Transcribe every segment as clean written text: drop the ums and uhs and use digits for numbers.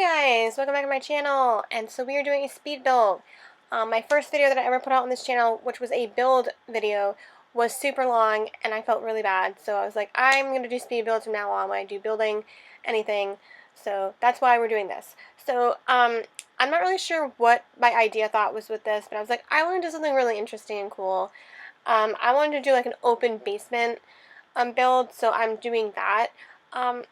Hey guys, welcome back to my channel. And so we are doing a speed build. My first video that I ever put out on this channel, which was a build video, was super long and I felt really bad. So I was like, I'm going to do speed builds from now on when I do building anything. So that's why we're doing this. So I'm not really sure what my thought was with this, but I was like, I want to do something really interesting and cool. I wanted to do like an open basement build, so I'm doing that. I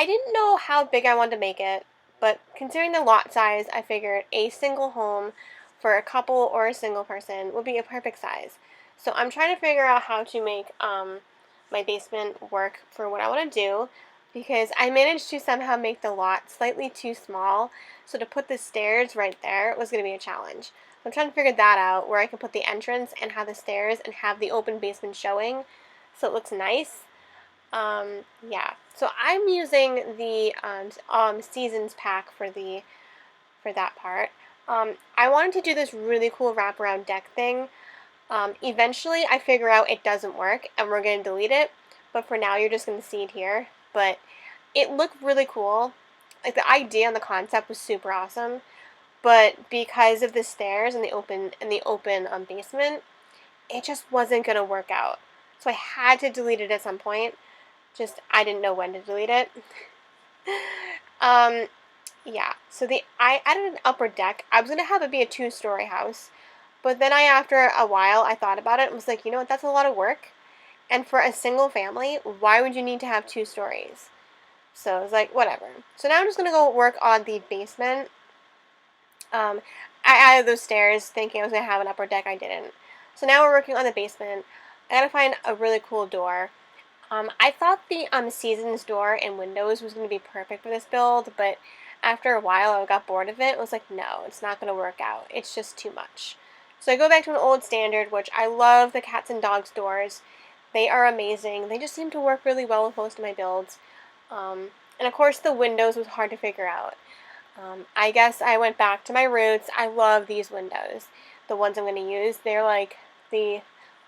didn't know how big I wanted to make it, but considering the lot size, I figured a single home for a couple or a single person would be a perfect size. So I'm trying to figure out how to make my basement work for what I want to do, because I managed to somehow make the lot slightly too small, so to put the stairs right there was going to be a challenge. I'm trying to figure that out, where I can put the entrance and have the stairs and have the open basement showing so it looks nice. Yeah, so I'm using the seasons pack for that part. I wanted to do this really cool wraparound deck thing. Eventually I figure out it doesn't work and we're going to delete it, but for now you're just going to see it here. But it looked really cool. Like, the idea and the concept was super awesome, but because of the stairs and the open basement, it just wasn't going to work out. So I had to delete it at some point. Just, I didn't know when to delete it. um, yeah, so I added an upper deck. I was going to have it be a 2-story house, but then after a while, I thought about it and was like, you know what, that's a lot of work. And for a single family, why would you need to have 2 stories? So I was like, whatever. So now I'm just going to go work on the basement. I added those stairs thinking I was going to have an upper deck. I didn't. So now we're working on the basement. I gotta find a really cool door. I thought the seasons door and windows was going to be perfect for this build, but after a while I got bored of it. I was like, no, it's not going to work out. It's just too much. So I go back to an old standard, which I love the cats and dogs doors. They are amazing. They just seem to work really well with most of my builds. And of course the windows was hard to figure out. I guess I went back to my roots. I love these windows. The ones I'm going to use, they're like the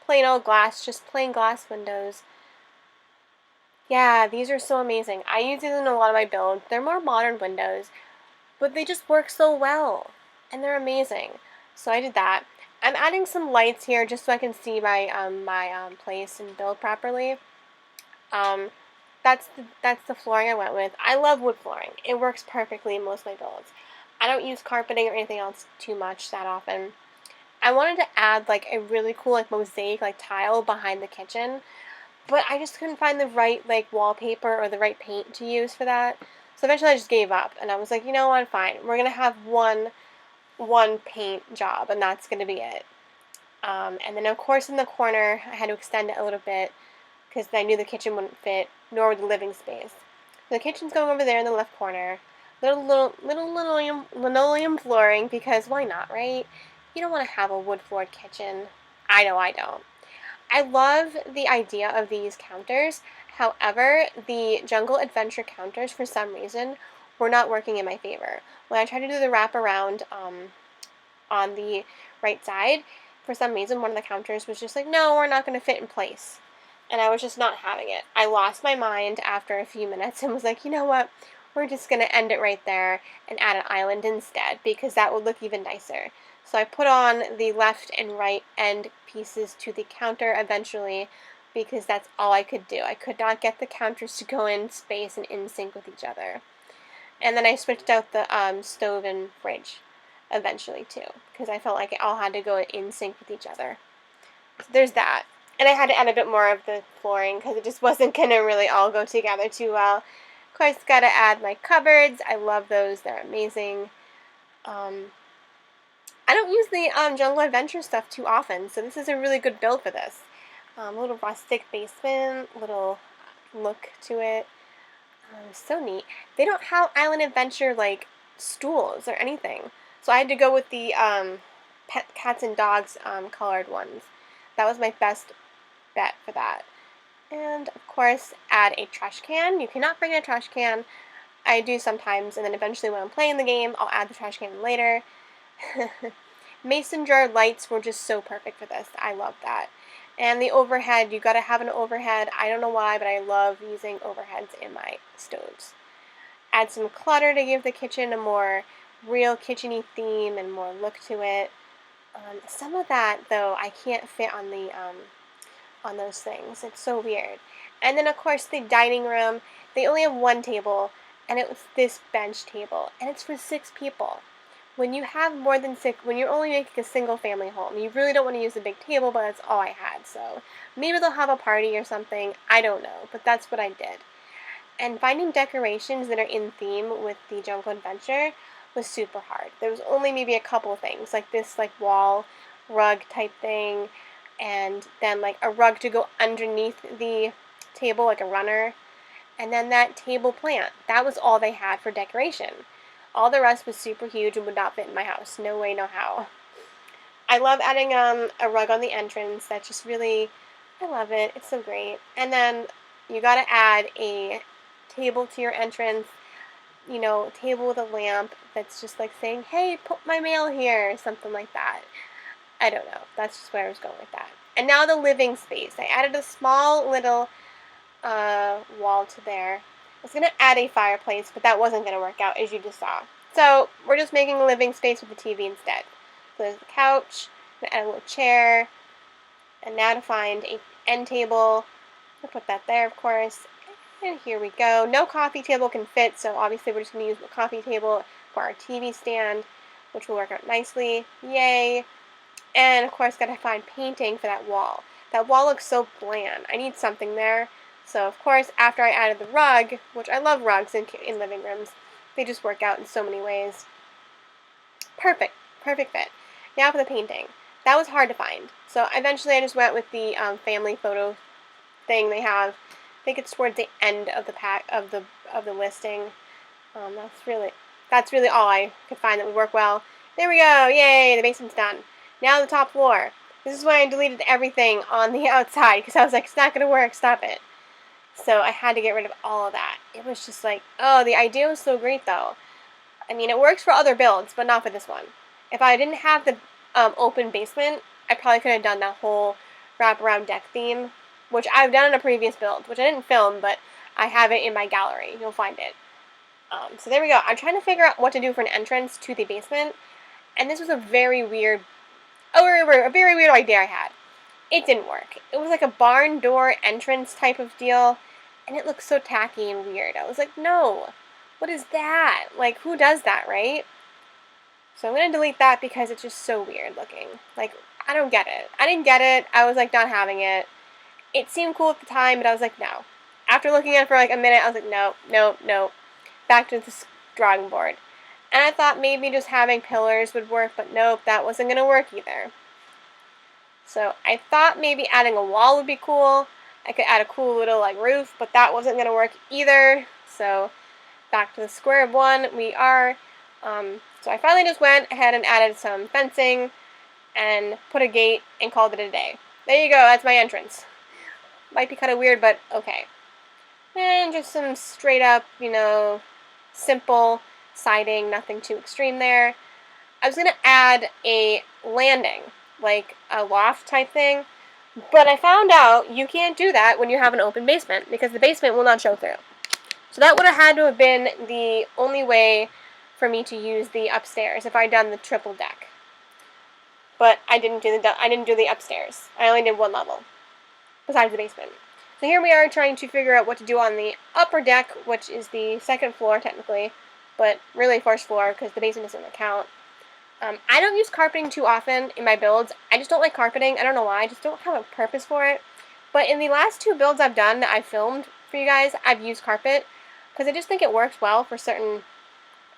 plain old glass, just plain glass windows. Yeah, these are so amazing. I use these in a lot of my builds. They're more modern windows, but they just work so well, and they're amazing. So I did that. I'm adding some lights here just so I can see my place and build properly. Um, that's the flooring I went with. I love wood flooring. It works perfectly in most of my builds. I don't use carpeting or anything else too much that often. I wanted to add like a really cool like mosaic like tile behind the kitchen, but I just couldn't find the right like wallpaper or the right paint to use for that. So eventually I just gave up and I was like, you know what, fine. We're gonna have one paint job and that's gonna be it. And then of course in the corner I had to extend it a little bit because I knew the kitchen wouldn't fit, nor would the living space. The kitchen's going over there in the left corner. Little linoleum flooring, because why not, right? You don't want to have a wood floored kitchen. I know I don't. I love the idea of these counters. However, the Jungle Adventure counters, for some reason, were not working in my favor. When I tried to do the wraparound on the right side, for some reason, one of the counters was just like, no, we're not going to fit in place. And I was just not having it. I lost my mind after a few minutes and was like, you know what? We're just going to end it right there and add an island instead, because that would look even nicer. So I put on the left and right end pieces to the counter eventually, because that's all I could do. I could not get the counters to go in space and in sync with each other. And then I switched out the stove and fridge eventually too, because I felt like it all had to go in sync with each other. So there's that. And I had to add a bit more of the flooring because it just wasn't going to really all go together too well. Of course, got to add my cupboards. I love those. They're amazing. I don't use the Jungle Adventure stuff too often, so this is a really good build for this. A little rustic basement, little look to it. So neat. They don't have Island Adventure like stools or anything, so I had to go with the pet cats and dogs colored ones. That was my best bet for that. And of course, add a trash can. You cannot bring a trash can. I do sometimes, and then eventually when I'm playing the game, I'll add the trash can later. Mason jar lights were just so perfect for this. I love that. And the overhead, you gotta have an overhead. I don't know why, but I love using overheads in my stoves. add some clutter to give the kitchen a more real kitchen-y theme and more look to it. Some of that, though, I can't fit on those things. It's so weird. And then, of course, the dining room, they only have one table, and it was this bench table, and it's for 6 people. When you have more than 6, when you're only making a single family home, you really don't want to use a big table, but that's all I had. So maybe they'll have a party or something. I don't know, but that's what I did. And finding decorations that are in theme with the Jungle Adventure was super hard. There was only maybe a couple of things, like this like wall rug type thing, and then like a rug to go underneath the table, like a runner, and then that table plant. That was all they had for decoration. All the rest was super huge and would not fit in my house. No way, no how. I love adding a rug on the entrance. That just really, I love it. It's so great. And then you gotta add a table to your entrance, table with a lamp that's just like saying, hey, put my mail here, or something like that. I don't know. That's just where I was going with that. And now the living space. I added a small little wall to there. I was going to add a fireplace, but that wasn't going to work out, as you just saw. So we're just making a living space with the TV instead. So there's the couch, I'm going to add a little chair, and now to find an end table. I'll put that there, of course. And here we go. No coffee table can fit, so obviously we're just going to use the coffee table for our TV stand, which will work out nicely. Yay! And of course, gotta find painting for that wall. That wall looks so bland. I need something there. So of course, after I added the rug, which I love rugs in living rooms, they just work out in so many ways. Perfect, perfect fit. Now for the painting. That was hard to find. So eventually I just went with the family photo thing they have. I think it's towards the end of the pack of the listing. That's really all I could find that would work well. There we go! Yay! The basement's done. Now the top floor. This is why I deleted everything on the outside, because I was like, it's not going to work, stop it. So I had to get rid of all of that. It was just like, oh, the idea was so great though. I mean, it works for other builds, but not for this one. If I didn't have the open basement, I probably could have done that whole wraparound deck theme, which I've done in a previous build, which I didn't film, but I have it in my gallery. You'll find it. So there we go. I'm trying to figure out what to do for an entrance to the basement, and this was a very weird idea I had. It didn't work. It was like a barn door entrance type of deal, and it looked so tacky and weird. I was like, no, what is that? Like, who does that, right? So I'm going to delete that because it's just so weird looking. Like, I don't get it. I didn't get it. I was like not having it. It seemed cool at the time, but I was like, no. After looking at it for like a minute, I was like, no, no, no. Back to the drawing board. And I thought maybe just having pillars would work, but nope, that wasn't going to work either. So I thought maybe adding a wall would be cool. I could add a cool little like roof, but that wasn't going to work either. So back to the square one we are. So I finally just went ahead and added some fencing and put a gate and called it a day. There you go, that's my entrance. Might be kind of weird, but okay. And just some straight up, simple siding, nothing too extreme there. I was going to add a landing, like a loft type thing, but I found out you can't do that when you have an open basement because the basement will not show through. So that would have had to have been the only way for me to use the upstairs if I'd done the triple deck. But I didn't do the upstairs. I only did one level besides the basement. So here we are trying to figure out what to do on the upper deck, which is the second floor technically, but really first floor because the basement doesn't count. I don't use carpeting too often in my builds. I just don't like carpeting. I don't know why. I just don't have a purpose for it. But in the last 2 builds I've done that I've filmed for you guys, I've used carpet because I just think it works well for certain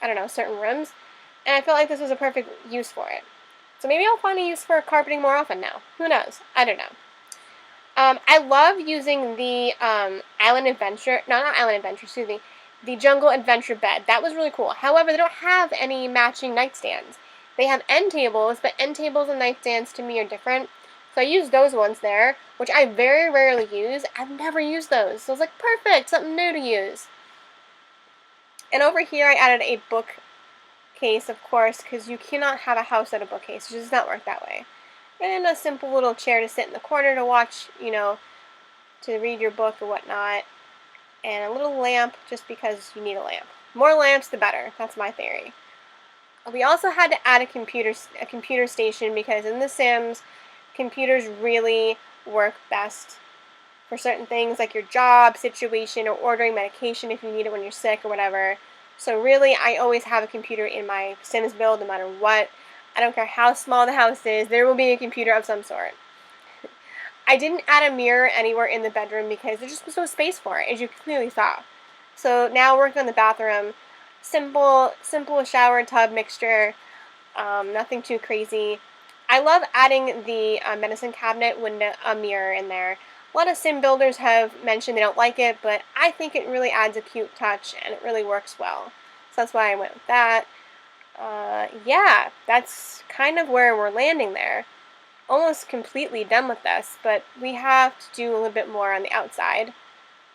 rooms. And I felt like this was a perfect use for it. So maybe I'll find a use for carpeting more often now. Who knows? I don't know. I love using the the Jungle Adventure bed. That was really cool. However, they don't have any matching nightstands. They have end tables, but end tables and nightstands to me are different. So I use those ones there, which I very rarely use. I've never used those. So I was like, perfect, something new to use. And over here I added a bookcase, of course, because you cannot have a house at a bookcase. It does not work that way. And a simple little chair to sit in the corner to watch, to read your book or whatnot. And a little lamp, just because you need a lamp. More lamps, the better. That's my theory. We also had to add a computer station because in The Sims, computers really work best for certain things like your job situation or ordering medication if you need it when you're sick or whatever. So really, I always have a computer in my Sims build no matter what. I don't care how small the house is, there will be a computer of some sort. I didn't add a mirror anywhere in the bedroom because there just was no space for it, as you clearly saw. So now working on the bathroom, simple shower tub mixture, nothing too crazy. I love adding the medicine cabinet window, a mirror in there. A lot of sim builders have mentioned they don't like it, but I think it really adds a cute touch and it really works well. So that's why I went with that. Yeah, that's kind of where we're landing there. Almost completely done with this, but we have to do a little bit more on the outside.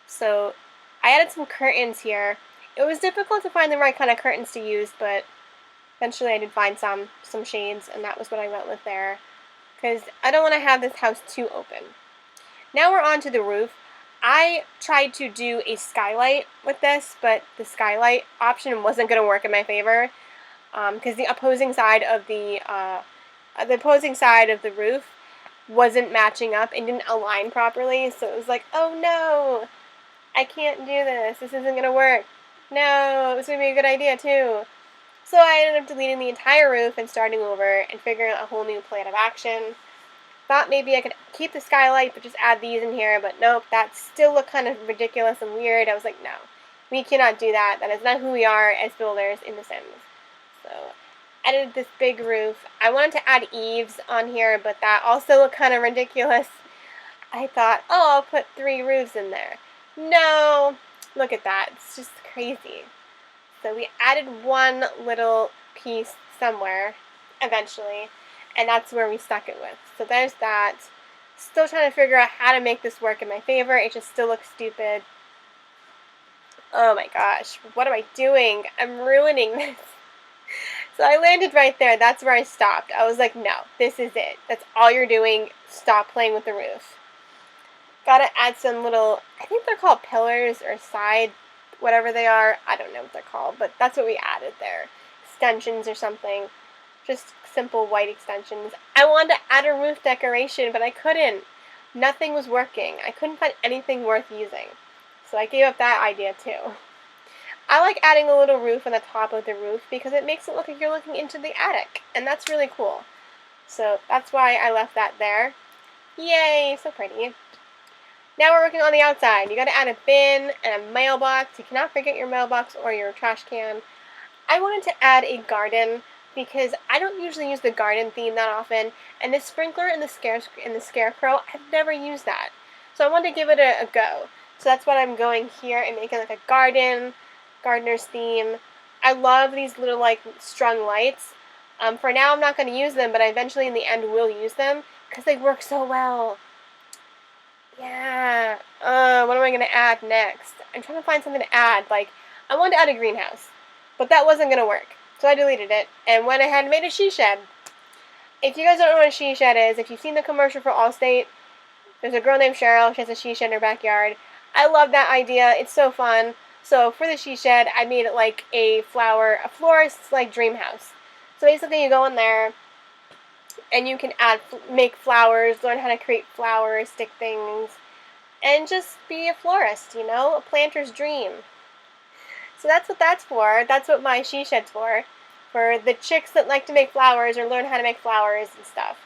So I added some curtains here. It was difficult to find the right kind of curtains to use, but eventually I did find some shades, and that was what I went with there. Because I don't want to have this house too open. Now we're on to the roof. I tried to do a skylight with this, but the skylight option wasn't going to work in my favor. Because the opposing side of the roof wasn't matching up and didn't align properly. So it was like, oh no, I can't do this. This isn't going to work. No, it was going to be a good idea too. So I ended up deleting the entire roof and starting over and figuring out a whole new plan of action. Thought maybe I could keep the skylight but just add these in here, but nope, that still looked kind of ridiculous and weird. I was like, no, we cannot do that. That is not who we are as builders in The Sims. So added this big roof. I wanted to add eaves on here, but that also looked kind of ridiculous. I thought, oh, I'll put 3 roofs in there. No, look at that. It's just crazy. So we added one little piece somewhere eventually, and that's where we stuck it with. So there's that. Still trying to figure out how to make this work in my favor. It just still looks stupid. Oh my gosh, what am I doing? I'm ruining this. So I landed right there. That's where I stopped. I was like, no, this is it. That's all you're doing. Stop playing with the roof. Gotta add some little, I think they're called pillars or side, whatever they are. I don't know what they're called, but that's what we added there. Extensions or something. Just simple white extensions. I wanted to add a roof decoration, but I couldn't. Nothing was working. I couldn't find anything worth using. So I gave up that idea too. I like adding a little roof on the top of the roof because it makes it look like you're looking into the attic, and that's really cool. So that's why I left that there. Yay, so pretty. Now we're working on the outside. You gotta add a bin and a mailbox. You cannot forget your mailbox or your trash can. I wanted to add a garden because I don't usually use the garden theme that often, and the sprinkler and the scarecrow, I've never used that. So I wanted to give it a go. So that's what I'm going here and making like a gardener's theme. I love these little like strung lights. For now I'm not going to use them, but I eventually in the end will use them because they work so well. Yeah. What am I going to add next? I'm trying to find something to add. Like, I wanted to add a greenhouse, but that wasn't going to work. So I deleted it and went ahead and made a she shed. If you guys don't know what a she shed is, if you've seen the commercial for Allstate, there's a girl named Cheryl. She has a she shed in her backyard. I love that idea. It's so fun. So for the she shed, I made it like a florist's like dream house. So basically you go in there and you can make flowers, learn how to create flowers, stick things, and just be a florist, you know, a planter's dream. So that's what that's for. That's what my she shed's for the chicks that like to make flowers or learn how to make flowers and stuff.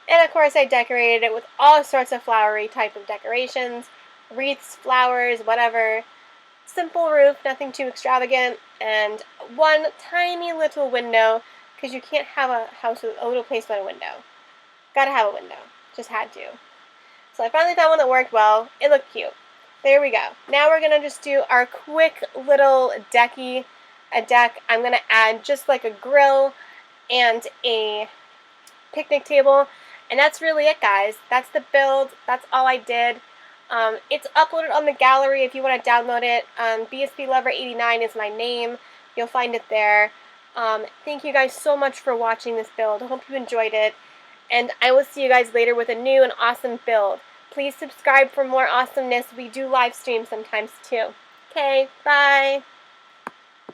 And of course I decorated it with all sorts of flowery type of decorations, wreaths, flowers, whatever. Simple roof, nothing too extravagant, and one tiny little window, because you can't have a house with a little place but a window. Gotta have a window. Just had to. So I finally found one that worked well. It looked cute. There we go. Now we're going to just do our quick little deck. I'm going to add just like a grill and a picnic table, and that's really it, guys. That's the build. That's all I did. It's uploaded on the gallery if you want to download it. BSB Lover 89 is my name. You'll find it there. Thank you guys so much for watching this build. I hope you enjoyed it. And I will see you guys later with a new and awesome build. Please subscribe for more awesomeness. We do live stream sometimes too. Okay, bye.